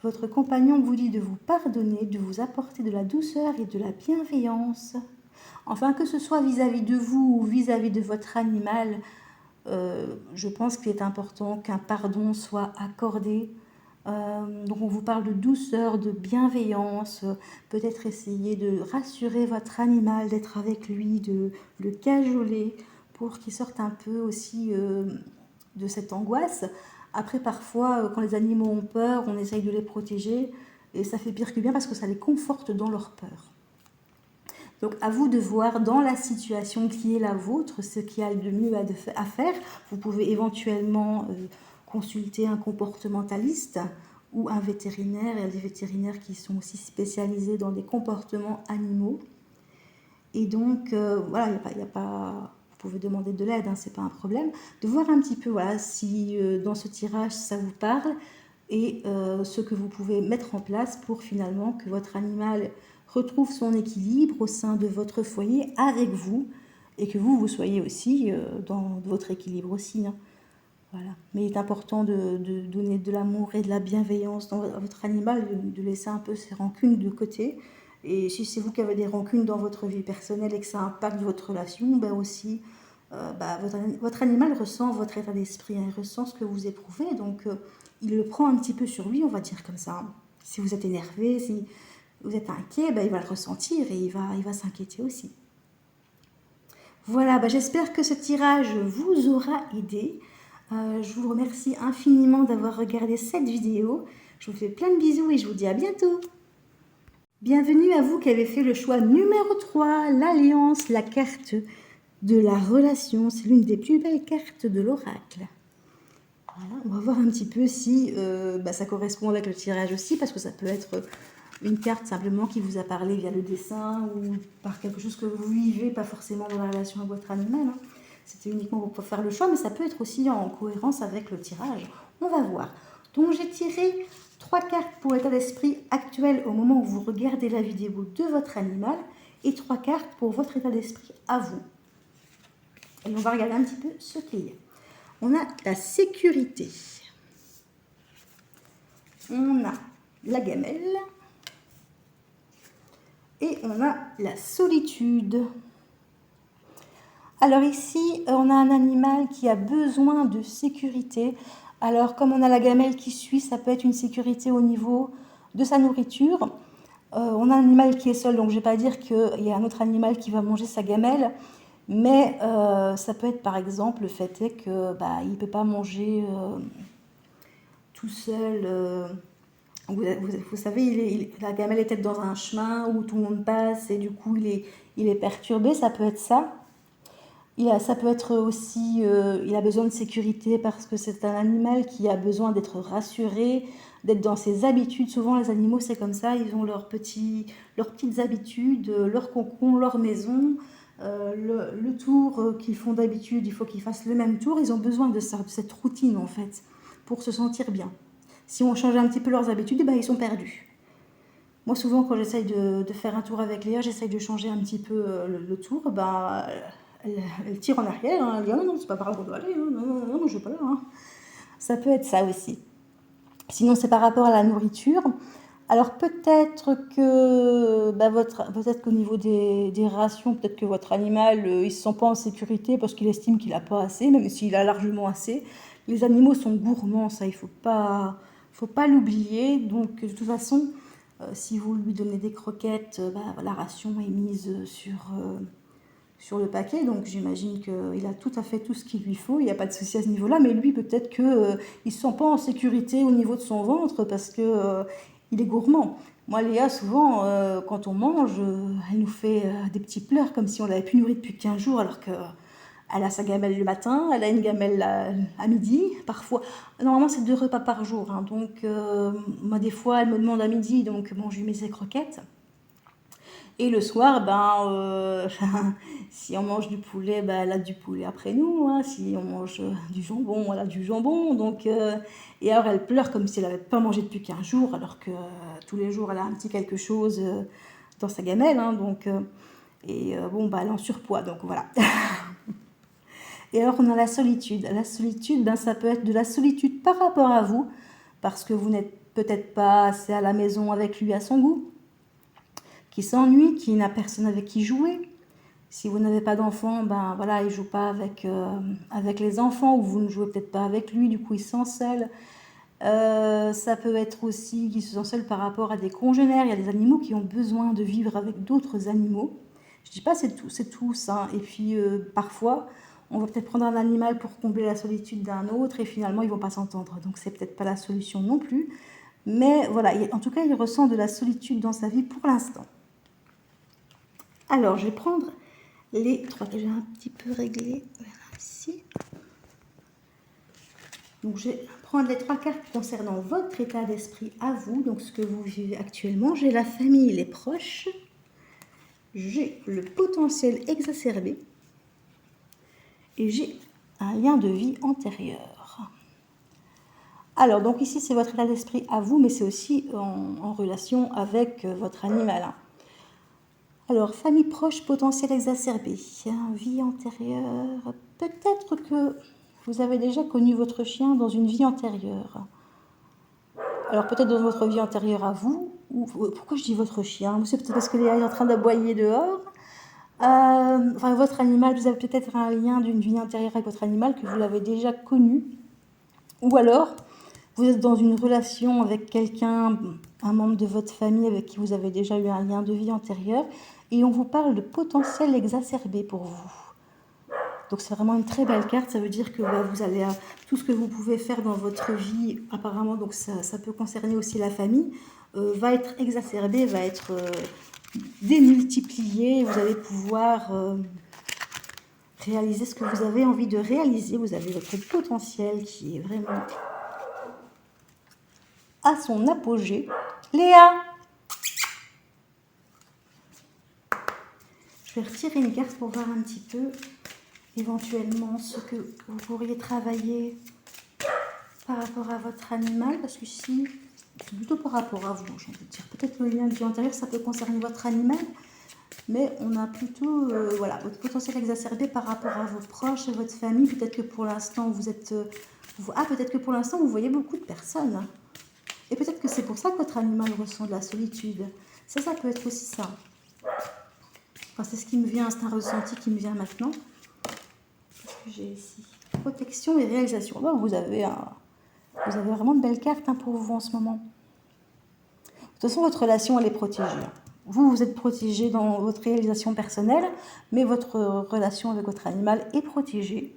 Votre compagnon vous dit de vous pardonner, de vous apporter de la douceur et de la bienveillance. Enfin, que ce soit vis-à-vis de vous ou vis-à-vis de votre animal, je pense qu'il est important qu'un pardon soit accordé. Donc on vous parle de douceur, de bienveillance, peut-être essayer de rassurer votre animal, d'être avec lui, de le cajoler pour qu'il sorte un peu aussi de cette angoisse. Après, parfois, quand les animaux ont peur, on essaye de les protéger et ça fait pire que bien parce que ça les conforte dans leur peur. Donc à vous de voir dans la situation qui est la vôtre ce qu'il y a de mieux à faire. Vous pouvez éventuellement consulter un comportementaliste ou un vétérinaire. Il y a des vétérinaires qui sont aussi spécialisés dans les comportements animaux. Et donc voilà, il y a pas... Vous pouvez demander de l'aide, hein, c'est pas un problème. De voir un petit peu voilà, si dans ce tirage ça vous parle et ce que vous pouvez mettre en place pour finalement que votre animal retrouve son équilibre au sein de votre foyer avec vous et que vous soyez aussi dans votre équilibre aussi. Hein. Voilà. Mais il est important de donner de l'amour et de la bienveillance à votre animal, de laisser un peu ses rancunes de côté. Et si c'est vous qui avez des rancunes dans votre vie personnelle et que ça impacte votre relation, ben aussi, votre animal ressent votre état d'esprit, hein, il ressent ce que vous éprouvez, donc il le prend un petit peu sur lui, on va dire comme ça. Si vous êtes énervé, si vous êtes inquiet, ben, il va le ressentir et il va s'inquiéter aussi. Voilà, j'espère que ce tirage vous aura aidé. Je vous remercie infiniment d'avoir regardé cette vidéo. Je vous fais plein de bisous et je vous dis à bientôt. Bienvenue à vous qui avez fait le choix numéro 3, l'Alliance, la carte de la relation. C'est l'une des plus belles cartes de l'oracle. Voilà, on va voir un petit peu si ça correspond avec le tirage aussi, parce que ça peut être une carte simplement qui vous a parlé via le dessin ou par quelque chose que vous vivez, pas forcément dans la relation avec votre animal. Hein. C'était uniquement pour faire le choix, mais ça peut être aussi en cohérence avec le tirage. On va voir. Donc j'ai tiré 3 cartes pour l'état d'esprit actuel au moment où vous regardez la vidéo de votre animal et 3 cartes pour votre état d'esprit à vous. Et on va regarder un petit peu ce qu'il y a. On a la sécurité. On a la gamelle. Et on a la solitude. Alors ici, on a un animal qui a besoin de sécurité. Alors comme on a la gamelle qui suit, ça peut être une sécurité au niveau de sa nourriture. On a un animal qui est seul, donc je ne vais pas dire qu'il y a un autre animal qui va manger sa gamelle. Mais ça peut être par exemple le fait est que il ne peut pas manger tout seul. Vous savez, la gamelle est peut-être dans un chemin où tout le monde passe et du coup il est perturbé, ça peut être ça. Ça peut être aussi, il a besoin de sécurité parce que c'est un animal qui a besoin d'être rassuré, d'être dans ses habitudes. Souvent les animaux c'est comme ça, ils ont leurs petites habitudes, leur cocon, leur maison. Le tour qu'ils font d'habitude, il faut qu'ils fassent le même tour. Ils ont besoin de ça, de cette routine en fait, pour se sentir bien. Si on change un petit peu leurs habitudes, ils sont perdus. Moi souvent quand j'essaye de faire un tour avec Léa, j'essaye de changer un petit peu le tour, elle tire en arrière, elle dit ah non, c'est pas par là qu'on doit aller, non, je vais pas là. Ça peut être ça aussi. Sinon c'est par rapport à la nourriture. Alors peut-être qu'au niveau des rations, peut-être que votre animal, il ne se sent pas en sécurité parce qu'il estime qu'il n'a pas assez, même s'il a largement assez. Les animaux sont gourmands, ça, il ne faut pas l'oublier. Donc de toute façon, si vous lui donnez des croquettes, la ration est mise sur le paquet, donc j'imagine qu'il a tout à fait tout ce qu'il lui faut, il n'y a pas de souci à ce niveau-là, mais lui peut-être qu'il ne se sent pas en sécurité au niveau de son ventre parce que il est gourmand. Moi Léa, souvent, quand on mange, elle nous fait des petits pleurs comme si on l'avait plus nourrie depuis 15 jours alors qu'elle a sa gamelle le matin, elle a une gamelle à midi, parfois. Normalement c'est 2 repas par jour, hein, donc moi des fois elle me demande à midi, donc bon, je lui mets ses croquettes. Et le soir, si on mange du poulet, elle a du poulet après nous. Hein. Si on mange du jambon, elle a du jambon. Donc, et alors, elle pleure comme si elle n'avait pas mangé depuis 15 jours, alors que tous les jours, elle a un petit quelque chose dans sa gamelle. Hein, donc, elle est en surpoids. Donc, voilà. Et alors, on a la solitude. La solitude, ça peut être de la solitude par rapport à vous, parce que vous n'êtes peut-être pas assez à la maison avec lui à son goût, qui s'ennuie, qui n'a personne avec qui jouer. Si vous n'avez pas d'enfant, il ne joue pas avec les enfants, ou vous ne jouez peut-être pas avec lui, du coup il se sent seul. Ça peut être aussi qu'il se sent seul par rapport à des congénères. Il y a des animaux qui ont besoin de vivre avec d'autres animaux. Je ne dis pas c'est tous. Hein. Et puis parfois, on va peut-être prendre un animal pour combler la solitude d'un autre et finalement ils ne vont pas s'entendre. Donc c'est peut-être pas la solution non plus. Mais voilà, en tout cas, il ressent de la solitude dans sa vie pour l'instant. Alors, je vais prendre les 3 que j'ai un petit peu réglées. Voilà, ici. Donc, je vais prendre les 3 cartes concernant votre état d'esprit à vous, donc ce que vous vivez actuellement. J'ai la famille, les proches. J'ai le potentiel exacerbé. Et j'ai un lien de vie antérieur. Alors, donc ici, c'est votre état d'esprit à vous, mais c'est aussi en relation avec votre animal. Hein. Alors, famille proche, potentiel exacerbé, vie antérieure. Peut-être que vous avez déjà connu votre chien dans une vie antérieure. Alors, peut-être dans votre vie antérieure à vous. Ou, pourquoi je dis votre chien? C'est peut-être parce que Léa est en train d'aboyer dehors. Votre animal, vous avez peut-être un lien d'une vie antérieure avec votre animal que vous l'avez déjà connu. Ou alors, vous êtes dans une relation avec quelqu'un, un membre de votre famille avec qui vous avez déjà eu un lien de vie antérieur, et on vous parle de potentiel exacerbé pour vous. Donc c'est vraiment une très belle carte, ça veut dire que vous allez tout ce que vous pouvez faire dans votre vie, apparemment, donc ça peut concerner aussi la famille, va être exacerbé, va être démultiplié, vous allez pouvoir réaliser ce que vous avez envie de réaliser, vous avez votre potentiel qui est vraiment à son apogée. Léa! Je vais retirer une carte pour voir un petit peu éventuellement ce que vous pourriez travailler par rapport à votre animal, parce que si, c'est plutôt par rapport à vous, j'ai envie de dire. Peut-être que le lien de vie antérieure, ça peut concerner votre animal, mais on a plutôt, voilà, votre potentiel exacerbé par rapport à vos proches et votre famille. Peut-être que pour l'instant, vous êtes... peut-être que pour l'instant, vous voyez beaucoup de personnes. Et peut-être que c'est pour ça que votre animal ressent de la solitude. Ça peut être aussi ça. Enfin, c'est ce qui me vient, c'est un ressenti qui me vient maintenant. Qu'est-ce que j'ai ici? Protection et réalisation. Là, vous avez vraiment de belles cartes pour vous en ce moment. De toute façon, votre relation, elle est protégée. Vous êtes protégé dans votre réalisation personnelle, mais votre relation avec votre animal est protégée.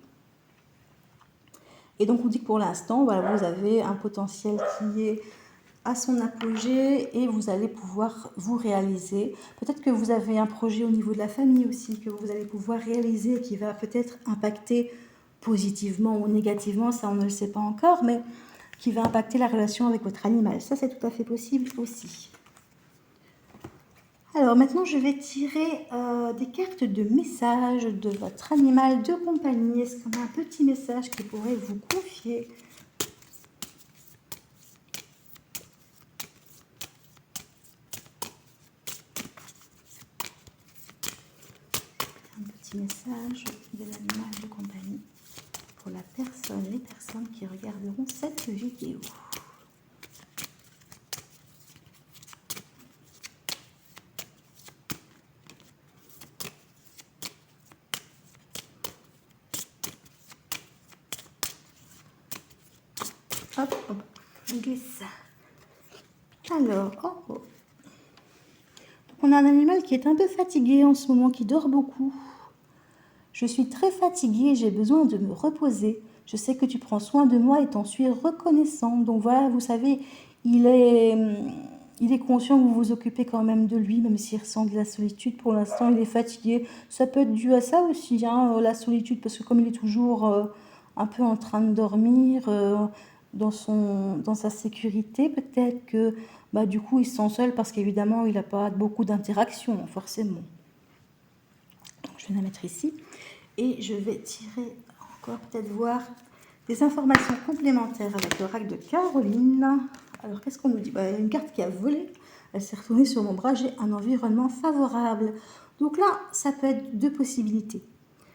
Et donc, on dit que pour l'instant, voilà, vous avez un potentiel qui est à son apogée et vous allez pouvoir vous réaliser. Peut-être que vous avez un projet au niveau de la famille aussi que vous allez pouvoir réaliser et qui va peut-être impacter positivement ou négativement, ça on ne le sait pas encore, mais qui va impacter la relation avec votre animal. Ça, c'est tout à fait possible aussi. Alors maintenant, je vais tirer des cartes de message de votre animal de compagnie. Est-ce qu'on a un petit message qui pourrait vous confier ? Message de l'animal de compagnie pour les personnes qui regarderont cette vidéo. Hop, on glisse. Alors, on a un animal qui est un peu fatigué en ce moment, qui dort beaucoup. Je suis très fatiguée, j'ai besoin de me reposer. Je sais que tu prends soin de moi et t'en suis reconnaissant. Donc voilà, vous savez, il est conscient que vous vous occupez quand même de lui, même s'il ressent de la solitude. Pour l'instant, il est fatigué. Ça peut être dû à ça aussi, la solitude, parce que comme il est toujours un peu en train de dormir dans sa sécurité, peut-être que du coup, il se sent seul parce qu'évidemment, il n'a pas beaucoup d'interactions, forcément. Donc, je vais la mettre ici. Et je vais tirer encore, peut-être voir des informations complémentaires avec l'oracle de Caroline. Alors, qu'est-ce qu'on nous dit ? Il y a une carte qui a volé. Elle s'est retournée sur mon bras. J'ai un environnement favorable. Donc là, ça peut être deux possibilités.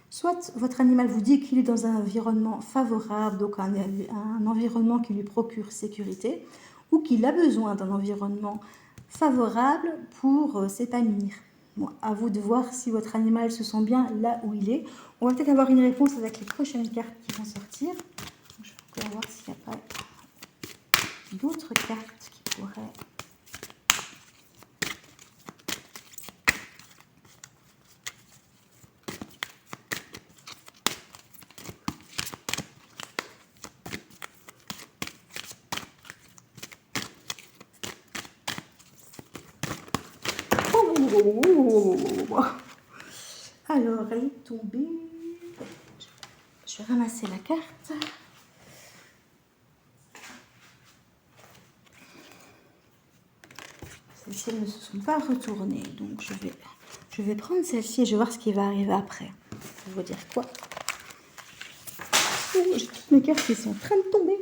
Soit votre animal vous dit qu'il est dans un environnement favorable, donc un environnement qui lui procure sécurité, ou qu'il a besoin d'un environnement favorable pour s'épanouir. Bon, à vous de voir si votre animal se sent bien là où il est. On va peut-être avoir une réponse avec les prochaines cartes qui vont sortir. Je vais encore voir s'il n'y a pas d'autres cartes qui pourraient... Alors, elle est tombée. Je vais ramasser la carte. Celles-ci ne se sont pas retournées, donc je vais prendre celle-ci et je vais voir ce qui va arriver après. Ça veut dire quoi ? J'ai toutes mes cartes qui sont en train de tomber.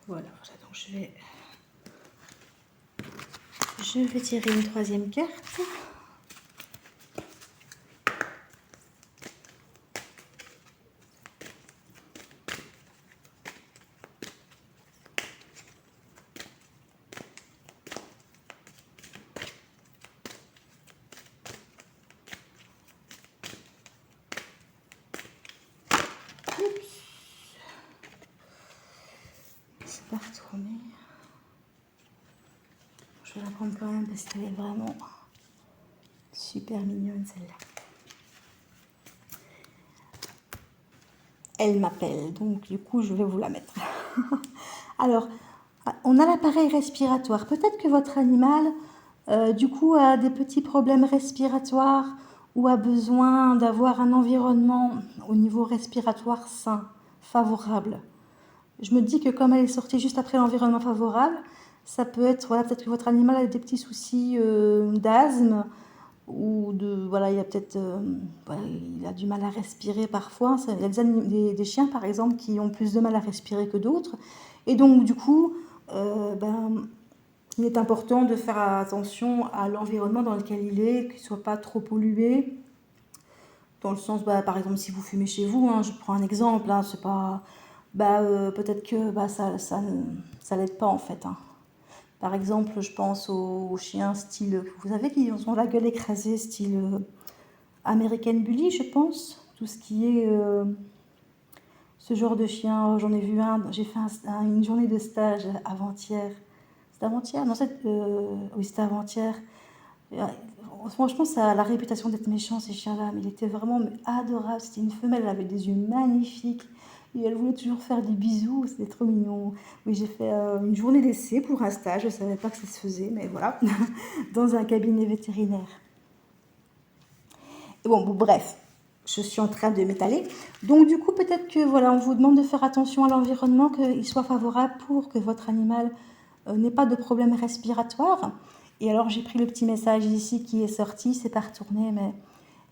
Voilà, donc je vais tirer une troisième carte. C'est pas retourné. Je vais la prendre quand même parce qu'elle est vraiment super mignonne celle-là. Elle m'appelle, donc du coup je vais vous la mettre. Alors, on a l'appareil respiratoire. Peut-être que votre animal, du coup, a des petits problèmes respiratoires ou a besoin d'avoir un environnement au niveau respiratoire sain, favorable. Je me dis que comme elle est sortie juste après l'environnement favorable, ça peut être, voilà, peut-être que votre animal a des petits soucis d'asthme, ou voilà, il a peut-être, voilà, il a du mal à respirer parfois. Il y a des chiens, par exemple, qui ont plus de mal à respirer que d'autres. Et donc, du coup, il est important de faire attention à l'environnement dans lequel il est, qu'il ne soit pas trop pollué. Dans le sens, par exemple, si vous fumez chez vous, hein, je prends un exemple, hein, c'est pas, peut-être que ça l'aide pas en fait. Hein. Par exemple, je pense aux chiens style, vous savez, qui ont la gueule écrasée, style American Bully, je pense. Tout ce qui est ce genre de chien, j'en ai vu un, j'ai fait une journée de stage avant-hier. C'était avant-hier? Non, oui, c'était avant-hier. Franchement, ça a la réputation d'être méchant, ces chiens-là, mais il était vraiment adorable. C'était une femelle, elle avait des yeux magnifiques. Et elle voulait toujours faire des bisous, c'était trop mignon. Oui, j'ai fait une journée d'essai pour un stage, je ne savais pas que ça se faisait, mais voilà, dans un cabinet vétérinaire. Et bon, bref, je suis en train de m'étaler. Donc du coup, peut-être que voilà, on vous demande de faire attention à l'environnement, qu'il soit favorable pour que votre animal n'ait pas de problème respiratoire. Et alors j'ai pris le petit message ici qui est sorti, c'est pas retourné, mais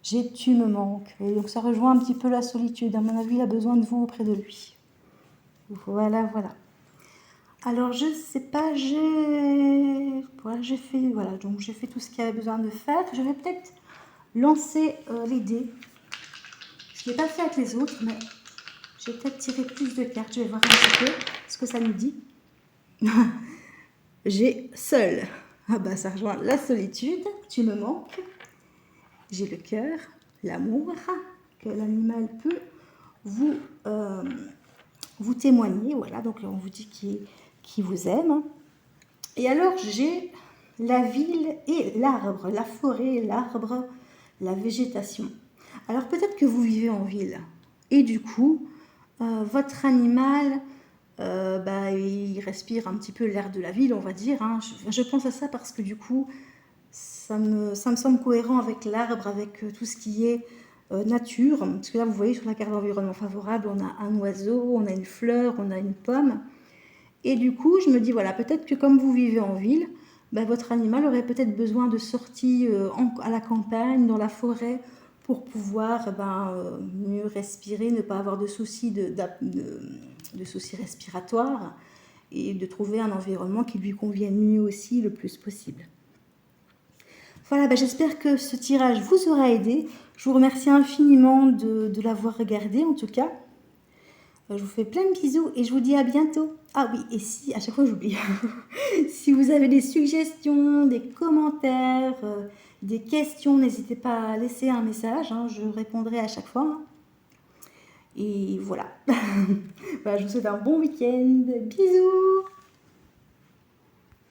tu me manques. Et donc ça rejoint un petit peu la solitude. À mon avis, il a besoin de vous auprès de lui. Voilà, voilà. Alors je sais pas, donc j'ai fait tout ce qu'il y avait besoin de faire. Je vais peut-être lancer les dés. Je ne l'ai pas fait avec les autres, mais je vais peut-être tirer plus de cartes. Je vais voir un petit peu ce que ça nous dit. J'ai seul. Ah bah ça rejoint la solitude, tu me manques. J'ai le cœur, l'amour que l'animal peut vous témoigner. Voilà, donc on vous dit qu'il vous aime. Et alors j'ai la ville et l'arbre, la forêt, l'arbre, la végétation. Alors peut-être que vous vivez en ville et du coup votre animal il respire un petit peu l'air de la ville, on va dire. Hein. Je pense à ça parce que du coup, ça me semble cohérent avec l'arbre, avec tout ce qui est nature. Parce que là, vous voyez, sur la carte d'environnement favorable, on a un oiseau, on a une fleur, on a une pomme. Et du coup, je me dis, voilà, peut-être que comme vous vivez en ville, votre animal aurait peut-être besoin de sorties à la campagne, dans la forêt, pour pouvoir mieux respirer, ne pas avoir de soucis de soucis respiratoires et de trouver un environnement qui lui convienne mieux aussi le plus possible. Voilà, j'espère que ce tirage vous aura aidé. Je vous remercie infiniment de l'avoir regardé en tout cas. Je vous fais plein de bisous et je vous dis à bientôt. Ah oui, et si, à chaque fois j'oublie, si vous avez des suggestions, des commentaires, des questions, n'hésitez pas à laisser un message, hein, je répondrai à chaque fois. Hein. Et voilà. Je vous souhaite un bon week-end. Bisous!